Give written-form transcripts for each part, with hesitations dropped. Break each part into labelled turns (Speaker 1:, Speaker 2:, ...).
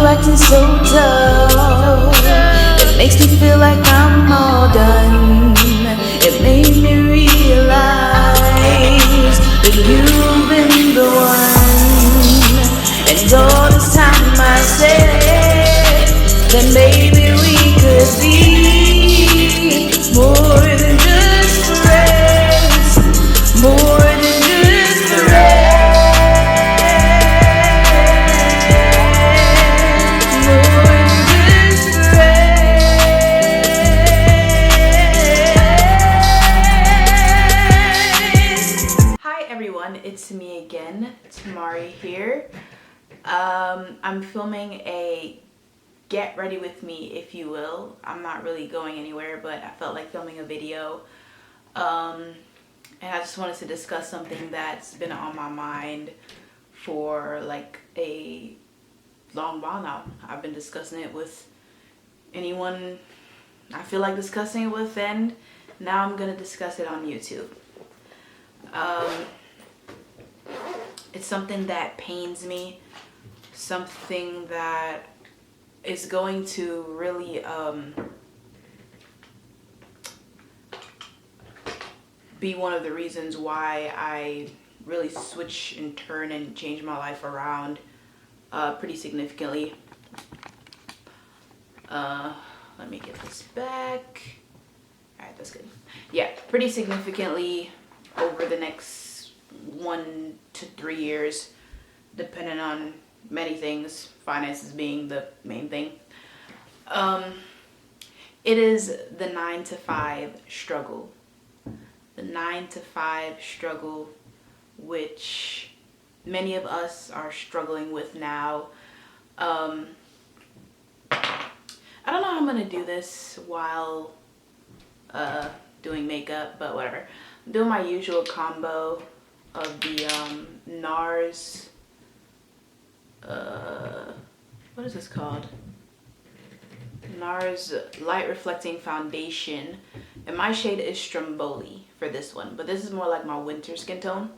Speaker 1: acting so tough. It makes me feel like I'm all done. It made me realize that you've been the one. And all this time I said that maybe we could be more than just friends, more than just friends, more than just friends. Hi everyone, it's me again, Tamari here. I'm filming a get ready with me, if you will. I'm not really going anywhere, but I felt like filming a video. And I just wanted to discuss something that's been on my mind for like a long while now. I've been discussing it with anyone I feel like discussing it with, and now I'm gonna discuss it on YouTube. It's something that pains me, something that is going to really be one of the reasons why I really switch and turn and change my life around pretty significantly. Let me get this back. Alright, that's good. Yeah, pretty significantly over the next 1 to 3 years, depending on many things, finances being the main thing. It is the 9 to 5 struggle. The 9 to 5 struggle, which many of us are struggling with now. I don't know how I'm gonna do this while doing makeup, but whatever. I'm doing my usual combo of the NARS, what is this called? NARS Light Reflecting Foundation, and my shade is Stromboli for this one, but this is more like my winter skin tone.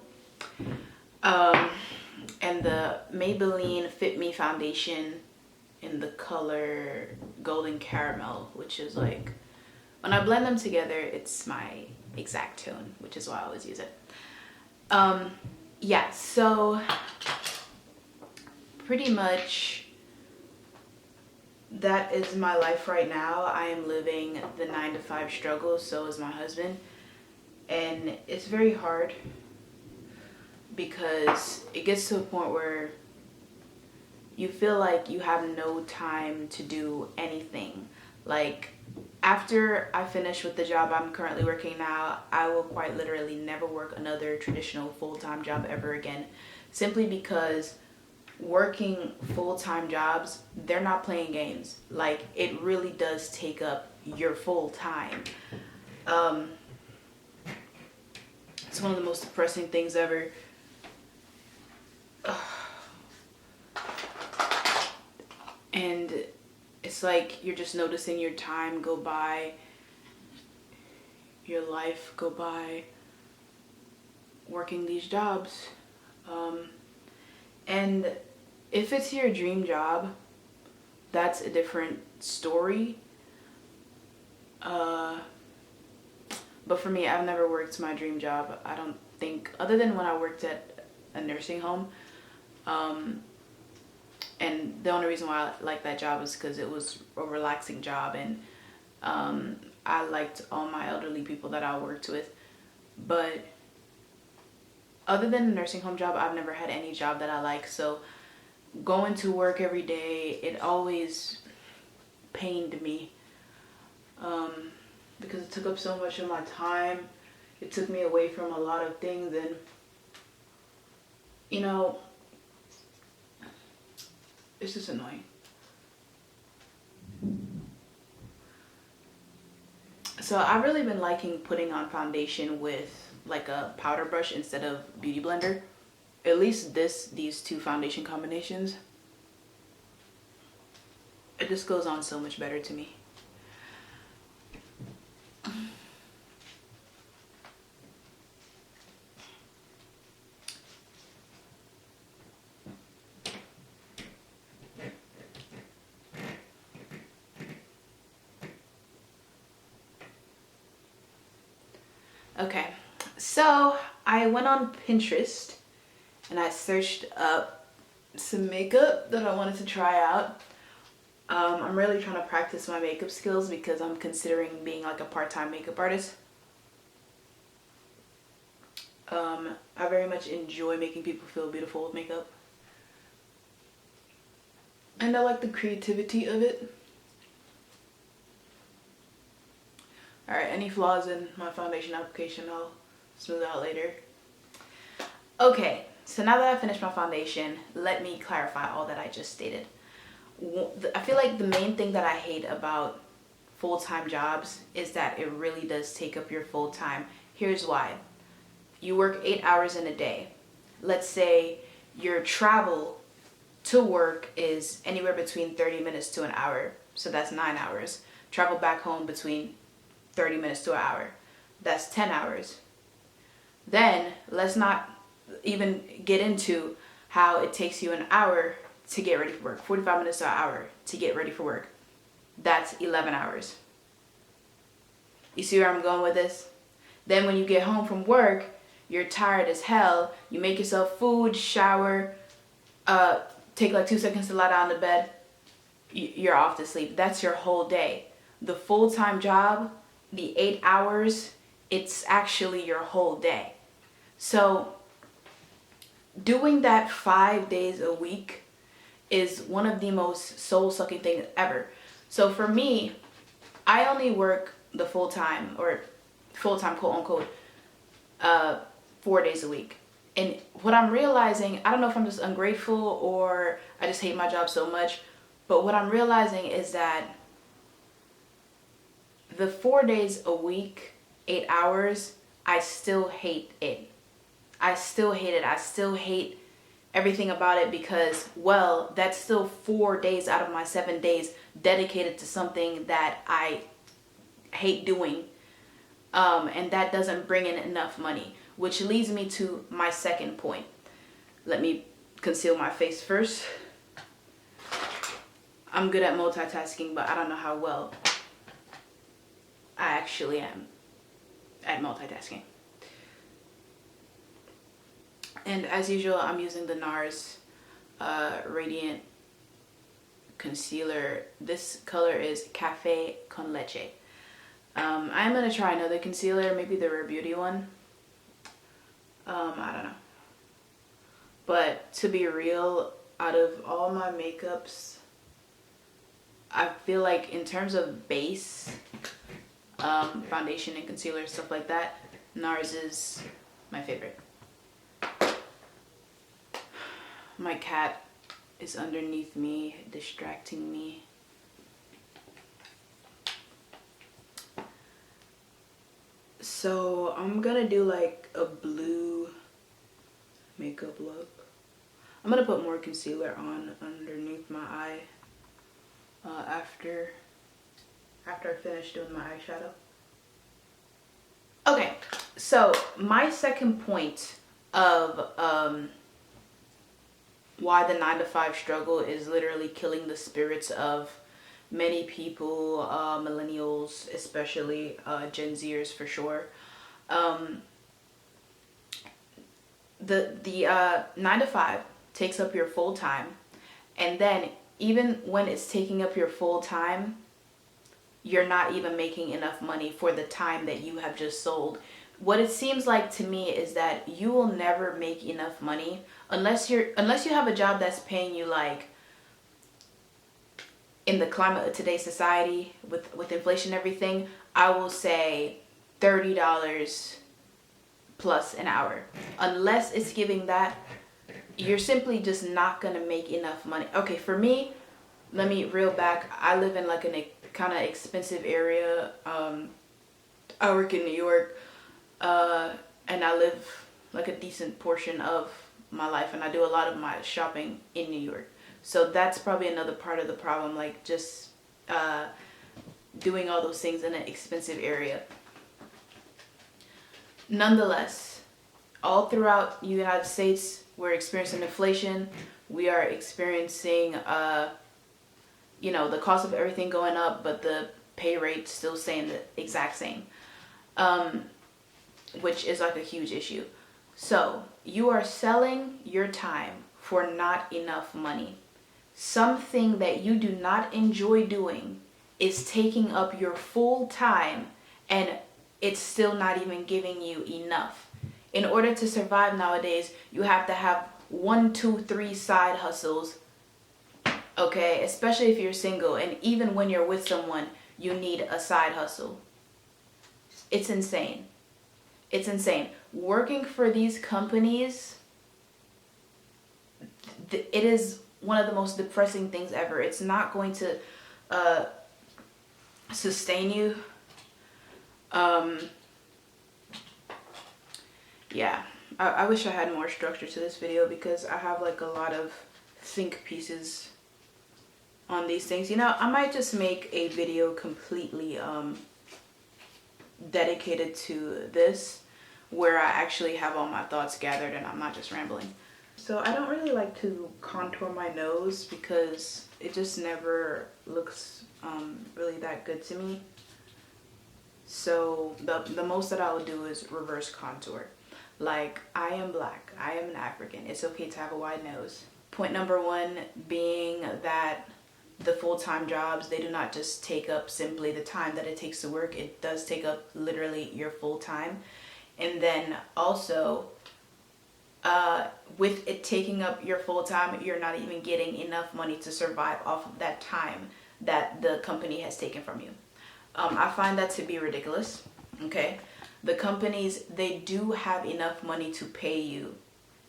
Speaker 1: And the Maybelline Fit Me foundation in the color Golden Caramel, which is like, when I blend them together, it's my exact tone, which is why I always use it. Yeah, so pretty much that is my life right now. I am living the 9 to 5 struggle, so is my husband. And it's very hard because it gets to a point where you feel like you have no time to do anything. Like, after I finish with the job I'm currently working now, I will quite literally never work another traditional full-time job ever again, simply because working full-time jobs, they're not playing games. Like, it really does take up your full time. It's one of the most depressing things ever. And it's like you're just noticing your time go by, your life go by working these jobs. And if it's your dream job, that's a different story. But for me, I've never worked my dream job. I don't think, other than when I worked at a nursing home. And the only reason why I liked that job is because it was a relaxing job, and I liked all my elderly people that I worked with. But other than a nursing home job, I've never had any job that I like. So going to work every day, it always pained me because it took up so much of my time. It took me away from a lot of things, and you know, it's just annoying. So I've really been liking putting on foundation with like a powder brush instead of beauty blender. At least these two foundation combinations. It just goes on so much better to me. Okay, so I went on Pinterest and I searched up some makeup that I wanted to try out. I'm really trying to practice my makeup skills because I'm considering being like a part-time makeup artist. I very much enjoy making people feel beautiful with makeup. And I like the creativity of it. Alright, any flaws in my foundation application I'll smooth out later. Okay, so now that I finished my foundation, let me clarify all that I just stated. I feel like the main thing that I hate about full-time jobs is that it really does take up your full time. Here's why. You work 8 hours in a day. Let's say your travel to work is anywhere between 30 minutes to an hour. So that's 9 hours. Travel back home between 30 minutes to an hour. That's 10 hours. Then let's not even get into how it takes you an hour to get ready for work. 45 minutes to an hour to get ready for work. That's 11 hours. You see where I'm going with this? Then when you get home from work, you're tired as hell. You make yourself food, shower, take like 2 seconds to lie down in the bed. You're off to sleep. That's your whole day. The full-time job, the 8 hours, it's actually your whole day. So doing that 5 days a week is one of the most soul-sucking things ever. So for me, I only work the full-time, or full-time quote-unquote, 4 days a week. And what I'm realizing, I don't know if I'm just ungrateful or I just hate my job so much, but what I'm realizing is that the 4 days a week, 8 hours, I still hate it. I still hate it. I still hate everything about it because, well, that's still 4 days out of my 7 days dedicated to something that I hate doing. And that doesn't bring in enough money, which leads me to my second point. Let me conceal my face first. I'm good at multitasking, but I don't know how well I actually am at multitasking. And as usual, I'm using the NARS Radiant Concealer. This color is Cafe con Leche. I'm going to try another concealer, maybe the Rare Beauty one. I don't know. But to be real, out of all my makeups, I feel like in terms of base, foundation and concealer, stuff like that, NARS is my favorite. My cat is underneath me, distracting me. So I'm gonna do like a blue makeup look. I'm gonna put more concealer on underneath my eye after I finish doing my eyeshadow. Okay, so my second point of why the 9-to-5 struggle is literally killing the spirits of many people, millennials especially, Gen Zers for sure. The 9-to-5 takes up your full time, and then even when it's taking up your full time, you're not even making enough money for the time that you have just sold. What it seems like to me is that you will never make enough money unless you have a job that's paying you, like, in the climate of today's society with inflation and everything, I will say $30 plus an hour. Unless it's giving that, you're simply just not gonna make enough money. Okay, for me, let me reel back. I live in like a kind of expensive area. I work in New York, and I live like a decent portion of my life, and I do a lot of my shopping in New York. So that's probably another part of the problem, like just doing all those things in an expensive area. Nonetheless, all throughout the United States, we're experiencing inflation. We are experiencing, the cost of everything going up, but the pay rate still staying the exact same. which is like a huge issue. So you are selling your time for not enough money. Something that you do not enjoy doing is taking up your full time, and it's still not even giving you enough. In order to survive nowadays, you have to have 1, 2, 3 side hustles. Okay, especially if you're single, and even when you're with someone, you need a side hustle. It's insane. It's insane. Working for these companies, it is one of the most depressing things ever. It's not going to sustain you. Yeah, I wish I had more structure to this video, because I have like a lot of think pieces on these things. You know, I might just make a video completely dedicated to this, where I actually have all my thoughts gathered and I'm not just rambling. So I don't really like to contour my nose because it just never looks really that good to me. So the most that I will do is reverse contour. Like, I am black, I am an African, it's okay to have a wide nose. Point number 1 being that the full-time jobs, they do not just take up simply the time that it takes to work. It does take up literally your full time. And then also, with it taking up your full time, you're not even getting enough money to survive off of that time that the company has taken from you. I find that to be ridiculous. Okay, the companies, they do have enough money to pay you.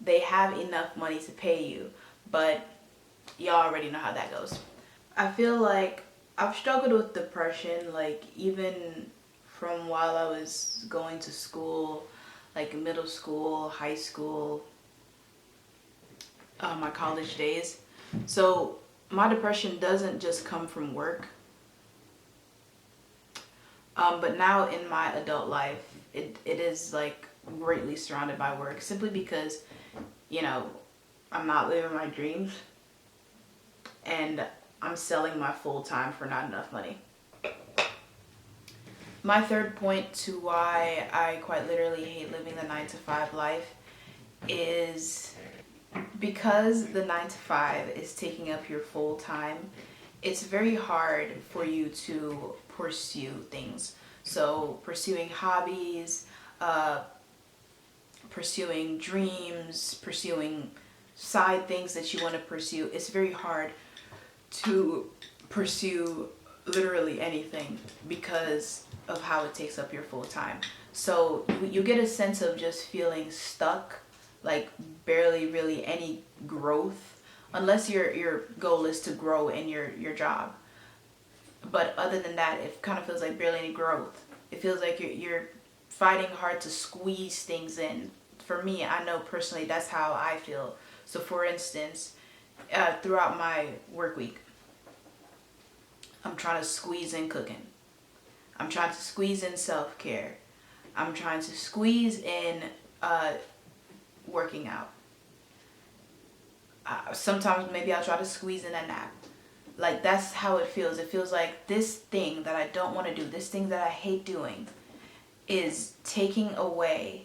Speaker 1: They have enough money to pay you, but y'all already know how that goes. I feel like I've struggled with depression, like even from while I was going to school, like middle school, high school, my college days. So my depression doesn't just come from work. But now in my adult life, it is like greatly surrounded by work, simply because, you know, I'm not living my dreams and I'm selling my full time for not enough money. My third point to why I quite literally hate living the 9-to-5 life is because the 9-to-5 is taking up your full time. It's very hard for you to pursue things. So pursuing hobbies, pursuing dreams, pursuing side things that you want to pursue. It's very hard to pursue literally anything because of how it takes up your full time. So you get a sense of just feeling stuck, like barely really any growth, unless your goal is to grow in your job. But other than that, it kind of feels like barely any growth. It feels like you're fighting hard to squeeze things in. For me, I know personally that's how I feel. So for instance, throughout my work week, I'm trying to squeeze in cooking. I'm trying to squeeze in self-care. I'm trying to squeeze in working out. Sometimes maybe I'll try to squeeze in a nap. Like, that's how it feels. It feels like this thing that I don't want to do, this thing that I hate doing, is taking away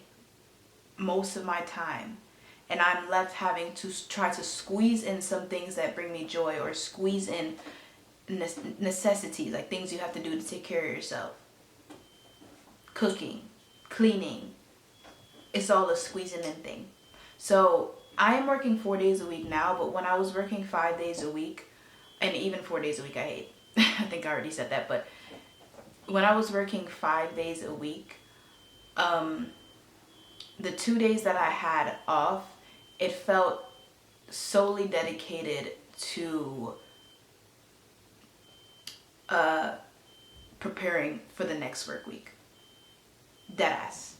Speaker 1: most of my time. And I'm left having to try to squeeze in some things that bring me joy, or squeeze in necessities, like things you have to do to take care of yourself. Cooking, cleaning, it's all a squeezing in thing. So I am working 4 days a week now, but when I was working 5 days a week, and even 4 days a week I hate, I think I already said that, but when I was working 5 days a week, the 2 days that I had off, it felt solely dedicated to preparing for the next work week. Deadass.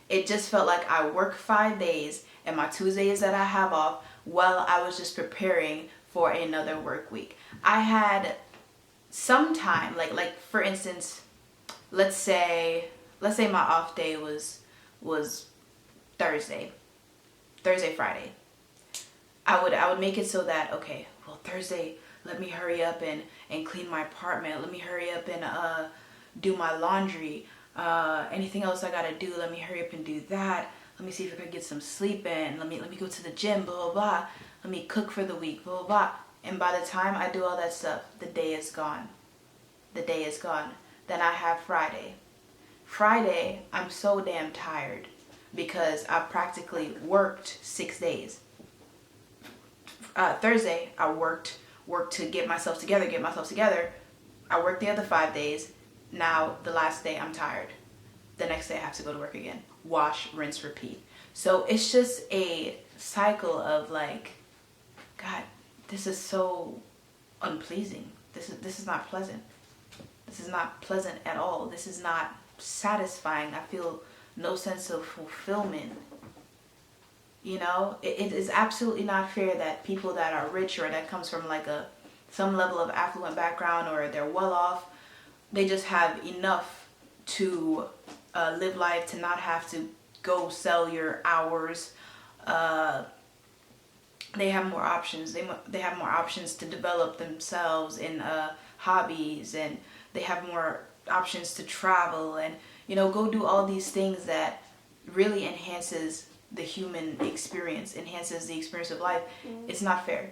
Speaker 1: It just felt like I work 5 days and my Tuesdays that I have off, while I was just preparing for another work week. I had some time, like for instance, let's say my off day was Thursday, Friday. I would make it so that, okay, well, Thursday, let me hurry up and clean my apartment. Let me hurry up and do my laundry. Anything else I gotta do, let me hurry up and do that. Let me see if I can get some sleep in. Let me go to the gym, blah, blah, blah. Let me cook for the week, blah, blah, blah. And by the time I do all that stuff, the day is gone. The day is gone. Then I have Friday. Friday, I'm so damn tired because I practically worked 6 days. Thursday, I worked to get myself together. I worked the other 5 days. Now, the last day, I'm tired. The next day, I have to go to work again. Wash, rinse, repeat. So it's just a cycle of like, God, this is so unpleasing. This is not pleasant. This is not pleasant at all. This is not satisfying. I feel no sense of fulfillment. You know, it is absolutely not fair that people that are rich or that comes from like some level of affluent background or they're well off, they just have enough to live life, to not have to go sell your hours. They have more options. They have more options to develop themselves in hobbies, and they have more options to travel and, you know, go do all these things that really enhances the human experience, enhances the experience of life. It's not fair.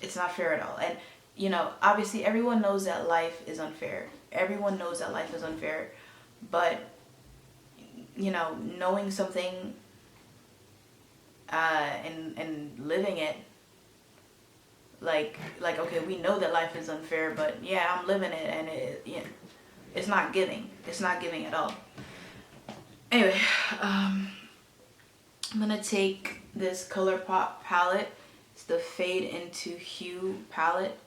Speaker 1: It's not fair at all. And, you know, obviously everyone knows that life is unfair. Everyone knows that life is unfair. But, you know, knowing something and living it, like okay, we know that life is unfair, but yeah, I'm living it, and it's not giving. It's not giving at all. Anyway, I'm gonna take this ColourPop palette. It's the Fade into Hue palette,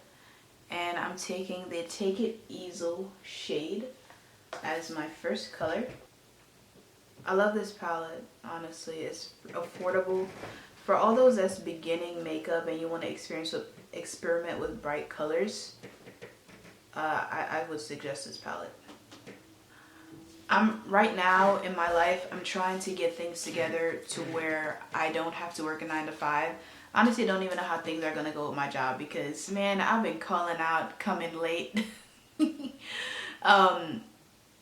Speaker 1: and I'm taking the Take It Easel shade as my first color. I love this palette, honestly. It's affordable. For all those that's beginning makeup and you want to experiment with bright colors, I would suggest this palette. Right now in my life, I'm trying to get things together to where I don't have to work a 9 to 5. Honestly, I don't even know how things are going to go with my job because, man, I've been calling out, coming late.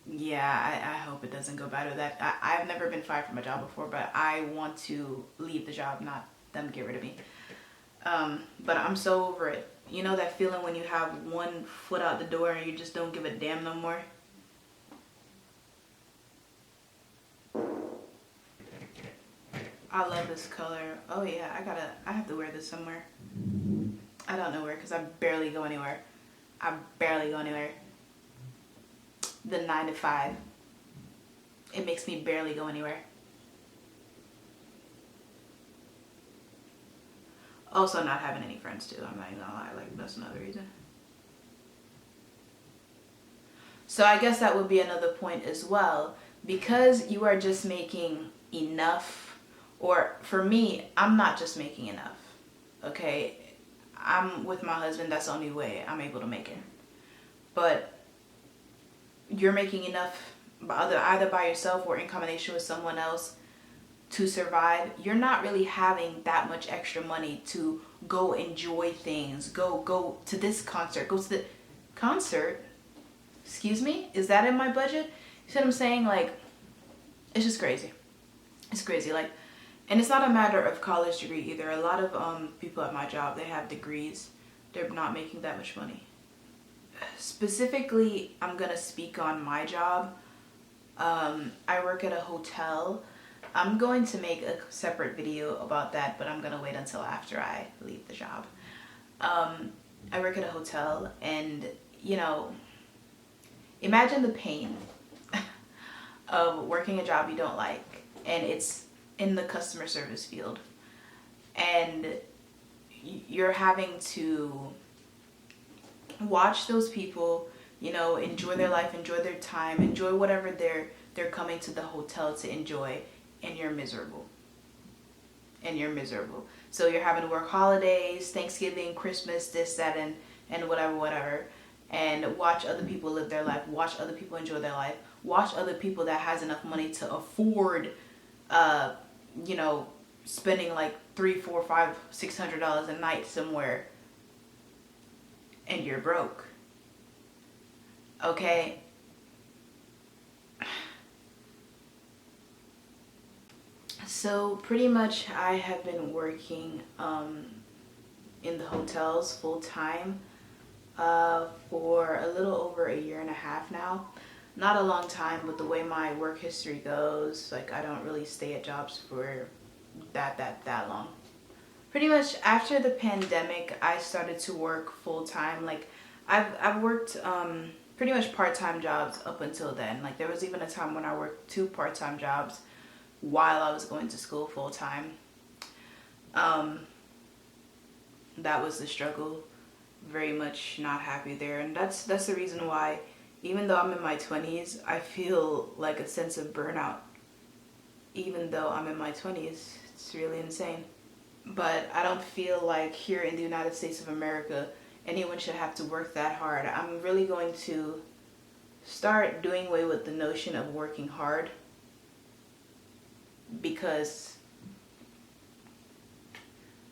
Speaker 1: Yeah, I hope it doesn't go bad with that. I've never been fired from a job before, but I want to leave the job, not them get rid of me. But I'm so over it. You know that feeling when you have one foot out the door and you just don't give a damn no more? I love this color. Oh yeah, I have to wear this somewhere. I don't know where because I barely go anywhere. The 9 to 5. It makes me barely go anywhere. Also not having any friends too, I'm not even gonna lie, like that's another reason. So I guess that would be another point as well. Because you are just making enough, or for me, I'm not just making enough, okay? I'm with my husband, that's the only way I'm able to make it. But you're making enough either by yourself or in combination with someone else to survive. You're not really having that much extra money to go enjoy things, go to this concert, go to the concert. Excuse me, is that in my budget? You see what I'm saying? Like, it's just crazy. It's crazy. Like, and it's not a matter of college degree either. A lot of people at my job, they have degrees. They're not making that much money. Specifically, I'm gonna speak on my job. I work at a hotel. I'm going to make a separate video about that, but I'm gonna wait until after I leave the job. I work at a hotel, and you know, imagine the pain of working a job you don't like, and it's in the customer service field, and you're having to watch those people, you know, enjoy their life, enjoy their time, enjoy whatever they're coming to the hotel to enjoy, and you're miserable. So you're having to work holidays, Thanksgiving, Christmas, this, that, and whatever, and watch other people live their life, watch other people enjoy their life, watch other people that has enough money to afford, you know, spending like $300, $400, $500, $600 a night somewhere, and you're broke. Okay? So pretty much I have been working in the hotels full time for a little over a year and a half now. Not a long time, but the way my work history goes, like I don't really stay at jobs for that long. Pretty much after the pandemic, I started to work full time. Like I've worked pretty much part-time jobs up until then. Like there was even a time when I worked two part-time jobs while I was going to school full time. Um, that was the struggle. Very much not happy there, and that's the reason why, even though I'm in my 20s, I feel like a sense of burnout. Even though I'm in my 20s, it's really insane. But I don't feel like here in the United States of America anyone should have to work that hard. I'm really going to start doing away with the notion of working hard, because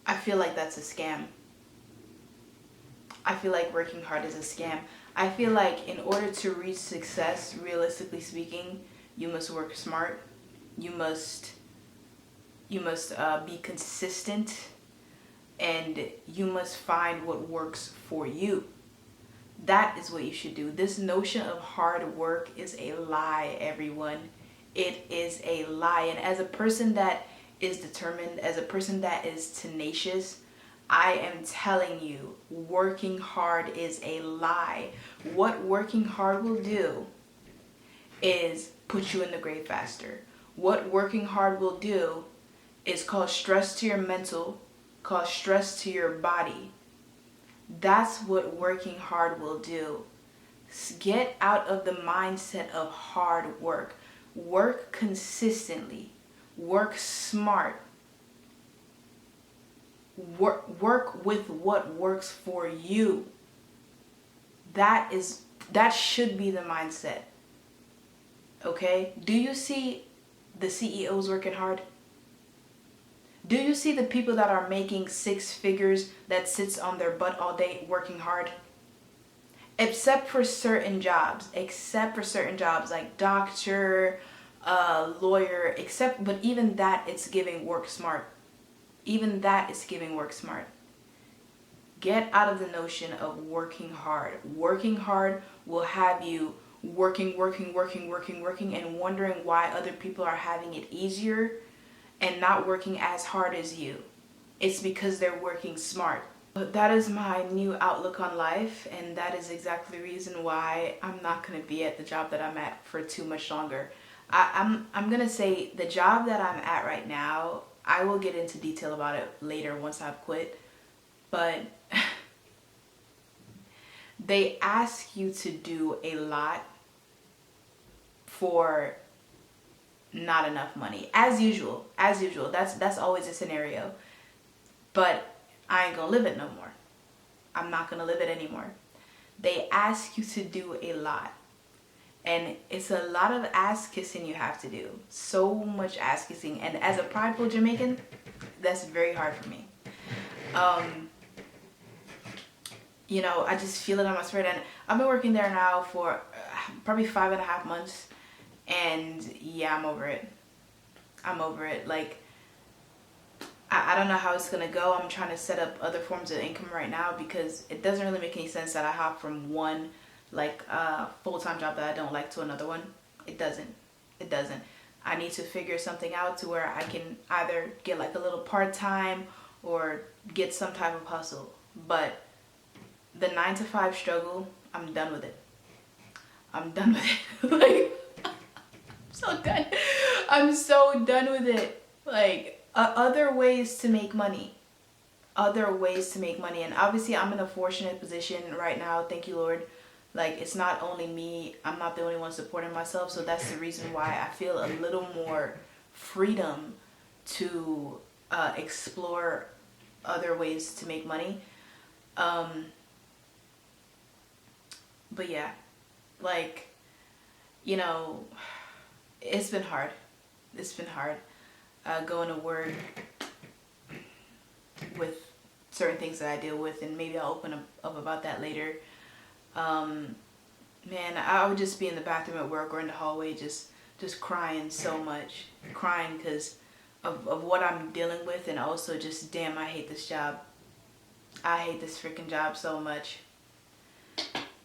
Speaker 1: I feel like that's a scam. I feel like working hard is a scam. I feel like in order to reach success, realistically speaking, you must work smart. You must be consistent, and you must find what works for you. That is what you should do. This notion of hard work is a lie, everyone. It is a lie. And as a person that is determined, as a person that is tenacious, I am telling you, working hard is a lie. What working hard will do is put you in the grave faster. What working hard will do is cause stress to your mental, cause stress to your body. That's what working hard will do. Get out of the mindset of hard work. Work consistently. Work smart. Work with what works for you. That should be the mindset. Okay? Do you see the CEOs working hard? Do you see the people that are making six figures that sits on their butt all day working hard? Except for certain jobs like doctor, lawyer, but even that, it's giving work smart. Even that is giving work smart. Get out of the notion of working hard. Working hard will have you working, and wondering why other people are having it easier and not working as hard as you. It's because they're working smart. But that is my new outlook on life, and that is exactly the reason why I'm not going to be at the job that I'm at for too much longer. I'm going to say the job that I'm at right now, I will get into detail about it later once I've quit. But they ask you to do a lot for not enough money. As usual. That's always a scenario. But I ain't gonna live it no more. I'm not gonna live it anymore. They ask you to do a lot. And it's a lot of ass kissing you have to do. So much ass kissing. And as a prideful Jamaican, that's very hard for me. I just feel it on my spirit. And I've been working there now for probably 5.5 months. And yeah, I'm over it. Like, I don't know how it's gonna go. I'm trying to set up other forms of income right now, because it doesn't really make any sense that I hop from one full-time job that I don't like to another one. It doesn't. I need to figure something out to where I can either get like a little part-time or get some type of hustle. But the 9-to-5 struggle, I'm done with it. Like, I'm so done with it. Like, other ways to make money. And obviously I'm in a fortunate position right now, thank you Lord. Like, it's not only me, I'm not the only one supporting myself, so that's the reason why I feel a little more freedom to explore other ways to make money. But yeah, like, it's been hard. Going to work with certain things that I deal with, and maybe I'll open up about that later. Man, I would just be in the bathroom at work or in the hallway just crying so much. Crying because of what I'm dealing with, and also just, damn, I hate this job. I hate this freaking job so much.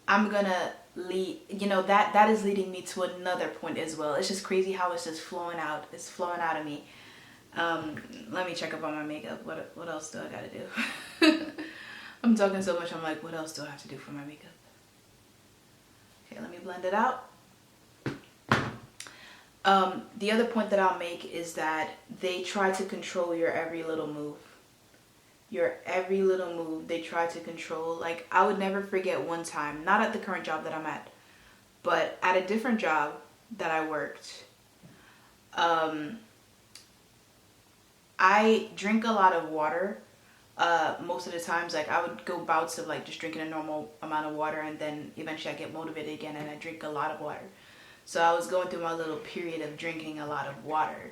Speaker 1: I'm gonna lead, that is leading me to another point as well. It's just crazy how it's just flowing out. It's flowing out of me. Let me check up on my makeup. What else do I gotta do? I'm talking so much, I'm like, what else do I have to do for my makeup? Okay, let me blend it out. The other point that I'll make is that they try to control your every little move. Your every little move they try to control. Like, I would never forget one time, not at the current job that I'm at, but at a different job that I worked. I drink a lot of water. Most of the times, like, I would go bouts of like just drinking a normal amount of water, and then eventually I get motivated again and I drink a lot of water. So I was going through my little period of drinking a lot of water.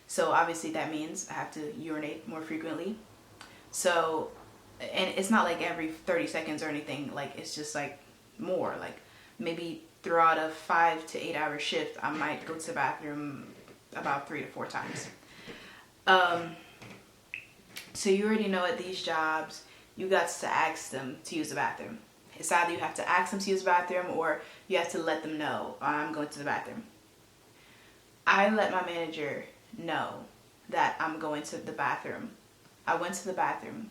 Speaker 1: So obviously that means I have to urinate more frequently. So, and it's not like every 30 seconds or anything, like it's just like more, like maybe throughout a 5 to 8 hour shift, I might go to the bathroom about 3 to 4 times. So you already know at these jobs, you got to ask them to use the bathroom. It's either you have to ask them to use the bathroom or you have to let them know, I'm going to the bathroom. I let my manager know that I'm going to the bathroom. I went to the bathroom.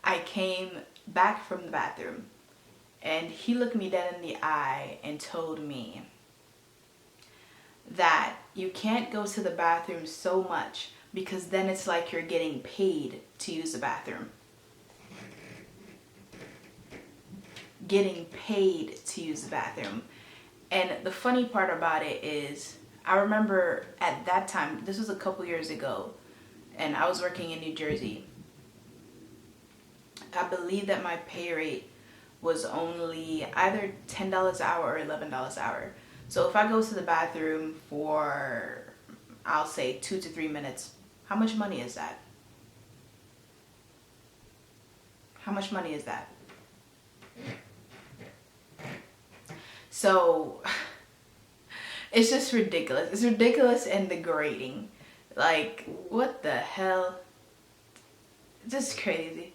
Speaker 1: I came back from the bathroom and he looked me dead in the eye and told me that you can't go to the bathroom so much because then it's like you're getting paid to use the bathroom. Getting paid to use the bathroom. And the funny part about it is, I remember at that time, this was a couple years ago, and I was working in New Jersey. I believe that my pay rate was only either $10 an hour or $11 an hour. So if I go to the bathroom for, I'll say 2 to 3 minutes, how much money is that? How much money is that? So it's just ridiculous. It's ridiculous and degrading. Like, what the hell? Just crazy.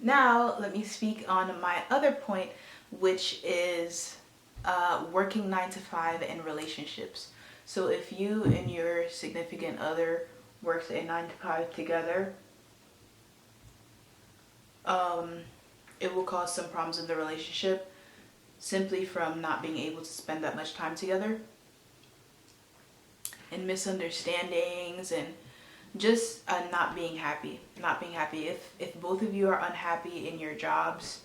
Speaker 1: Now, let me speak on my other point, which is working 9 to 5 in relationships. So if you and your significant other works a 9 to 5 together, it will cause some problems in the relationship simply from not being able to spend that much time together, and misunderstandings, and just not being happy. If both of you are unhappy in your jobs,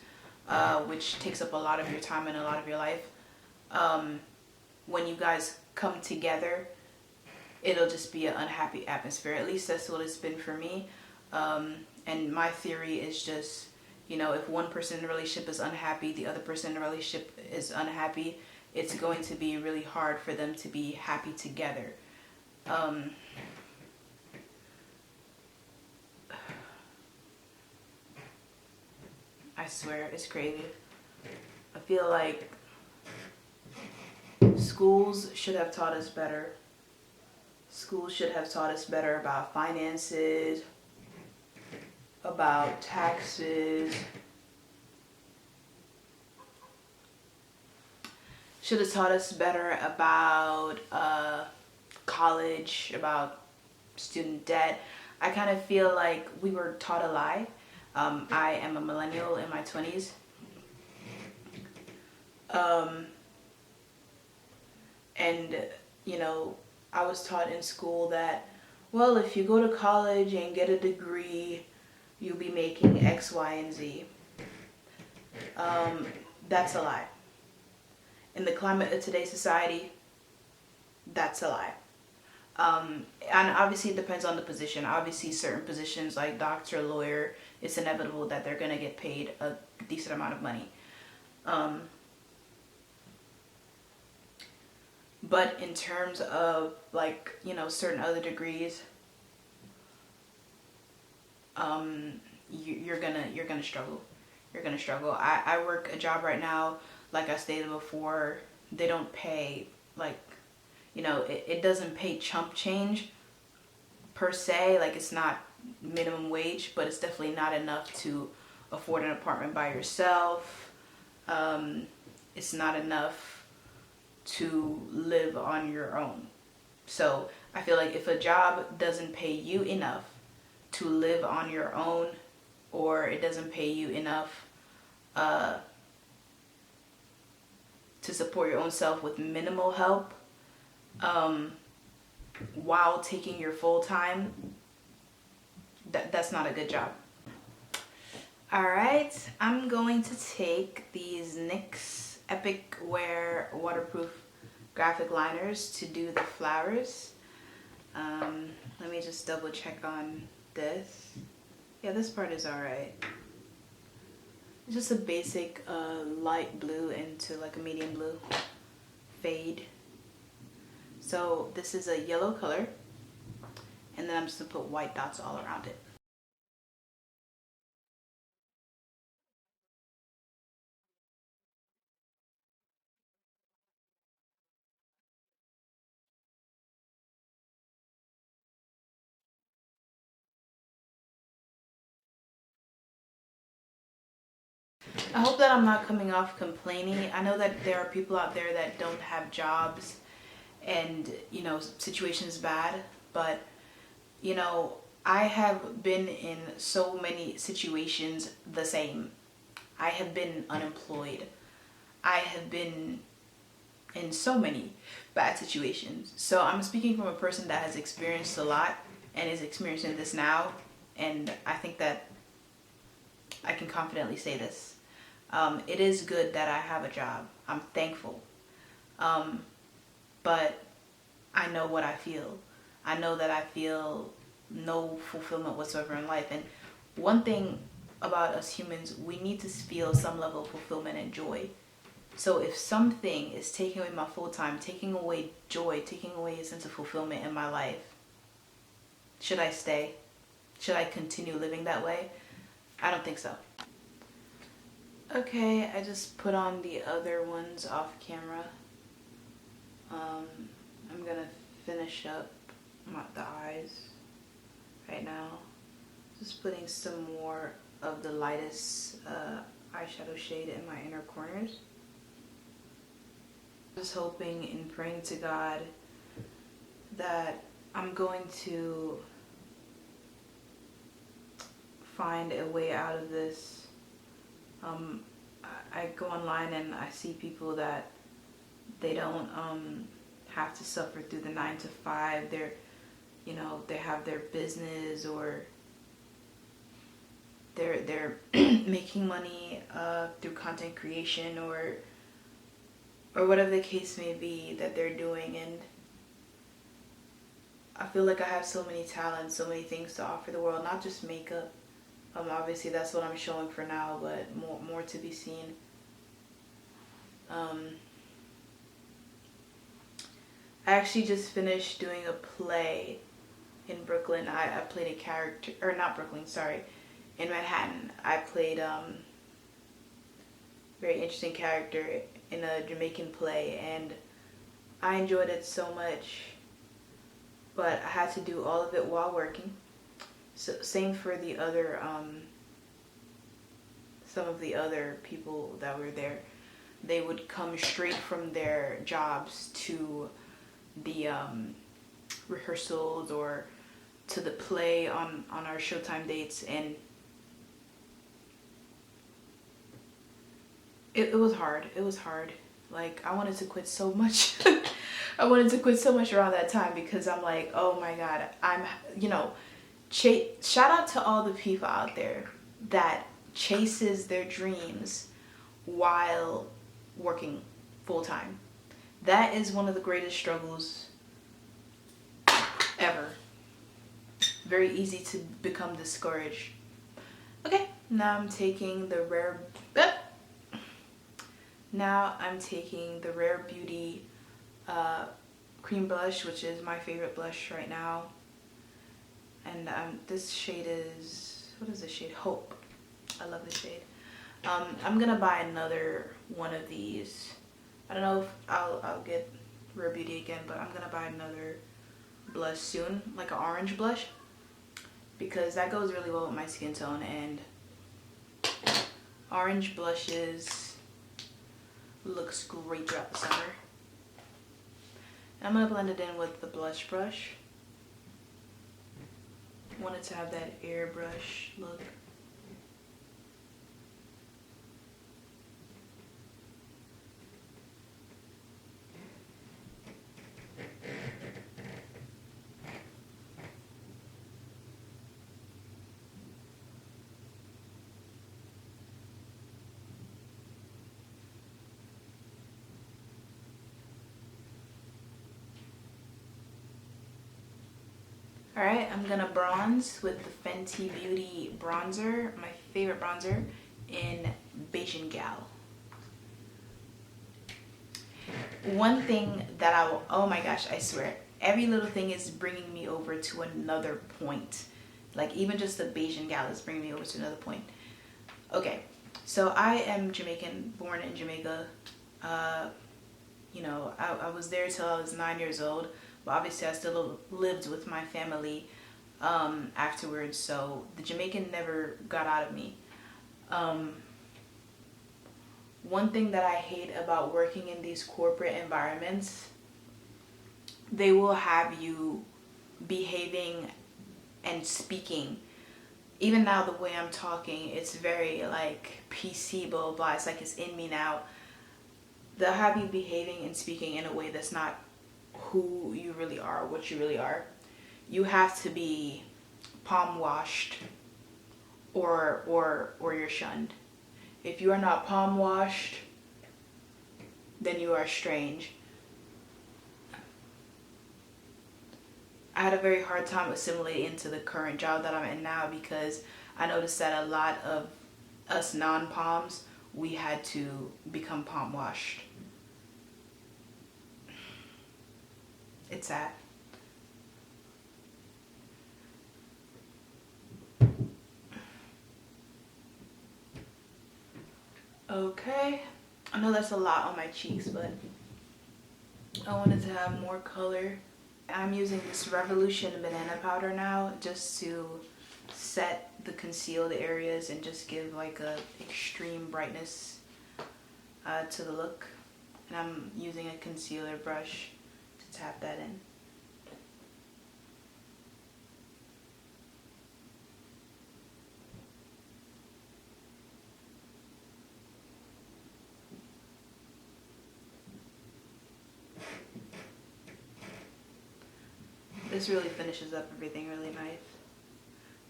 Speaker 1: which takes up a lot of your time and a lot of your life, when you guys come together, it'll just be an unhappy atmosphere. At least that's what it's been for me. And my theory is just, if one person in the relationship is unhappy, the other person in the relationship is unhappy, it's going to be really hard for them to be happy together. I swear, it's crazy. I feel like schools should have taught us better. Schools should have taught us better about finances, about taxes. Should have taught us better about college, about student debt. I kind of feel like we were taught a lie. I am a millennial in my 20s. And, I was taught in school that, well, if you go to college and get a degree, you'll be making X, Y, and Z. That's a lie. In the climate of today's society, that's a lie. And obviously it depends on the position. Obviously certain positions like doctor, lawyer, it's inevitable that they're going to get paid a decent amount of money. But in terms of certain other degrees, you're gonna struggle. You're gonna struggle. I work a job right now, like I stated before, they don't pay, You know, it doesn't pay chump change per se, like it's not minimum wage, but it's definitely not enough to afford an apartment by yourself. It's not enough to live on your own. So I feel like if a job doesn't pay you enough to live on your own, or it doesn't pay you enough to support your own self with minimal help, while taking your full time, that's not a good job. Alright, I'm going to take these NYX Epic Wear waterproof graphic liners to do the flowers. Let me just double check on this. Yeah, this part is alright. It's just a basic light blue into like a medium blue fade. So this is a yellow color, and then I'm just gonna put white dots all around it. I hope that I'm not coming off complaining. I know that there are people out there that don't have jobs and, you know, situation's bad, but, you know, I have been in so many situations the same. I have been unemployed. I have been in so many bad situations. So I'm speaking from a person that has experienced a lot and is experiencing this now, and I think that I can confidently say this. It is good that I have a job. I'm thankful. But I know what I feel. I know that I feel no fulfillment whatsoever in life. And one thing about us humans, we need to feel some level of fulfillment and joy. So if something is taking away my full time, taking away joy, taking away a sense of fulfillment in my life, should I stay? Should I continue living that way? I don't think so. Okay, I just put on the other ones off camera. I'm gonna finish up the eyes right now. Just putting some more of the lightest eyeshadow shade in my inner corners. Just hoping and praying to God that I'm going to find a way out of this. I go online and I see people that they don't have to suffer through the 9 to 5. They're, you know, they have their business, or they're making money through content creation, or whatever the case may be that they're doing. And I feel like I have so many talents, so many things to offer the world, not just makeup. Obviously that's what I'm showing for now, but more to be seen. I actually just finished doing a play in Brooklyn. I played a character, or not Brooklyn, sorry, in Manhattan. I played very interesting character in a Jamaican play, and I enjoyed it so much, but I had to do all of it while working. So same for the other, some of the other people that were there. They would come straight from their jobs to the rehearsals or to the play on our showtime dates, and it was hard. It was hard. Like, I wanted to quit so much. I wanted to quit so much around that time, because I'm like, oh my God, I'm, you know, shout out to all the people out there that chases their dreams while working full time. That is one of the greatest struggles ever. Very easy to become discouraged. Okay, now I'm taking the Rare Beauty cream blush, which is my favorite blush right now. And this shade is, what is this shade? Hope. I love this shade. I'm gonna buy another one of these. I don't know if I'll get Rare Beauty again, but I'm gonna buy another blush soon, like an orange blush, because that goes really well with my skin tone, and orange blushes looks great throughout the summer. And I'm gonna blend it in with the blush brush. Want it to have that airbrush look. Alright, I'm gonna bronze with the Fenty Beauty bronzer, my favorite bronzer, in Beijing Gal. One thing that oh my gosh, I swear, every little thing is bringing me over to another point. Like even just the Beijing Gal is bringing me over to another point. Okay, so I am Jamaican, born in Jamaica. You know, I was there till I was 9 years old. But obviously I still lived with my family afterwards, so the Jamaican never got out of me. One thing that I hate about working in these corporate environments, they will have you behaving and speaking. Even now the way I'm talking, it's very like PC, blah, blah, blah. It's like it's in me now. They'll have you behaving and speaking in a way that's not who you really are, what you really are. You have to be palm washed or you're shunned. If you are not palm washed, then you are strange. I had a very hard time assimilating into the current job that I'm in now, because I noticed that a lot of us non-palms, we had to become palm washed. It's sad. Okay, I know that's a lot on my cheeks, but I wanted to have more color. I'm using this Revolution banana powder now just to set the concealed areas and just give like a extreme brightness to the look. And I'm using a concealer brush to tap that in. This really finishes up everything really nice.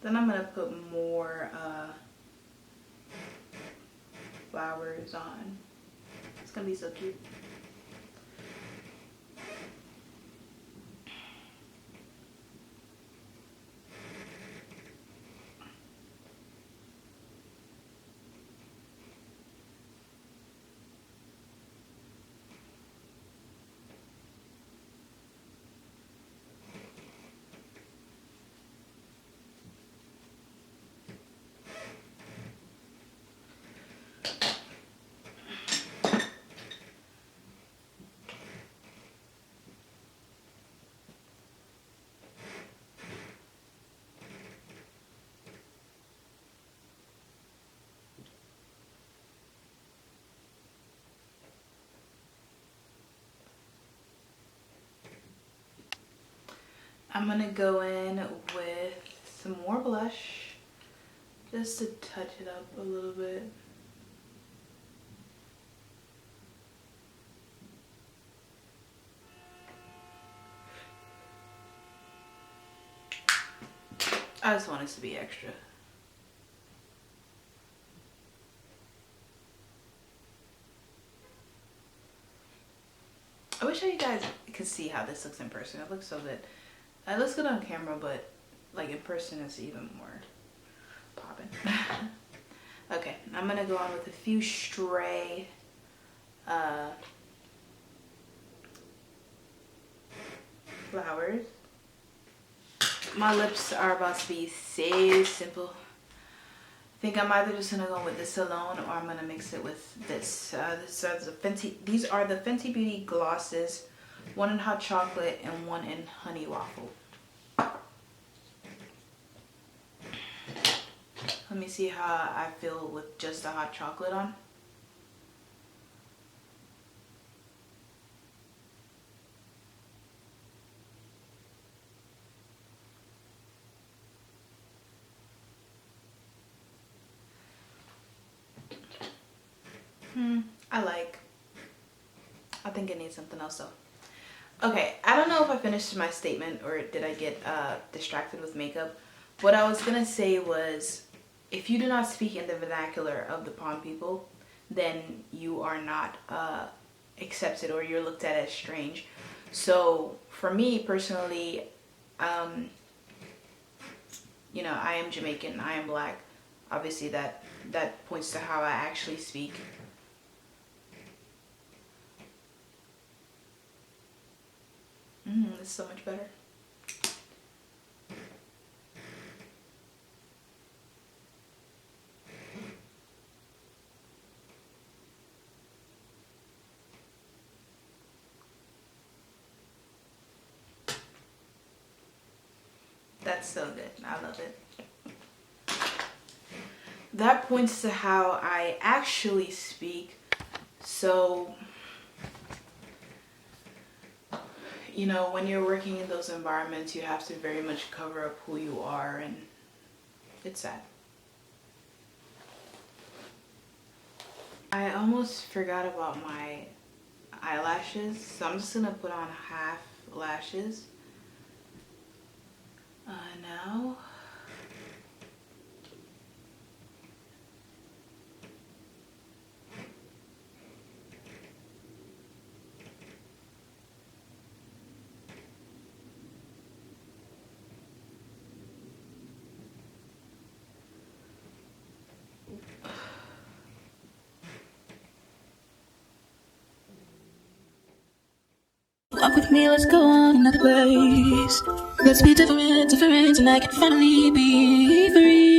Speaker 1: Then I'm gonna put more flowers on. It's gonna be so cute. I'm gonna go in with some more blush just to touch it up a little bit. I just want it to be extra. I wish you guys could see how this looks in person. It looks so good. It looks good on camera, but like in person it's even more popping. Okay, I'm gonna go on with a few stray flowers. My lips are about to be so simple. I think I'm either just gonna go with this alone, or I'm gonna mix it with this. These are the Fenty Beauty glosses one in hot chocolate and one in honey waffle. Let me see how I feel with just the hot chocolate on. I think it needs something else though. Okay, I don't know if I finished my statement or did I get distracted with makeup. What I was gonna say was, if you do not speak in the vernacular of the pond people, then you are not accepted, or you're looked at as strange. So for me personally, you know, I am Jamaican, I am black. Obviously that points to how I actually speak. It's so much better. That's so good. I love it. That points to how I actually speak. So, you know, when you're working in those environments, you have to very much cover up who you are, and it's sad. I almost forgot about my eyelashes, so I'm just gonna put on half lashes now.
Speaker 2: Walk with me, let's go on another place. Let's be different, and I can finally be free.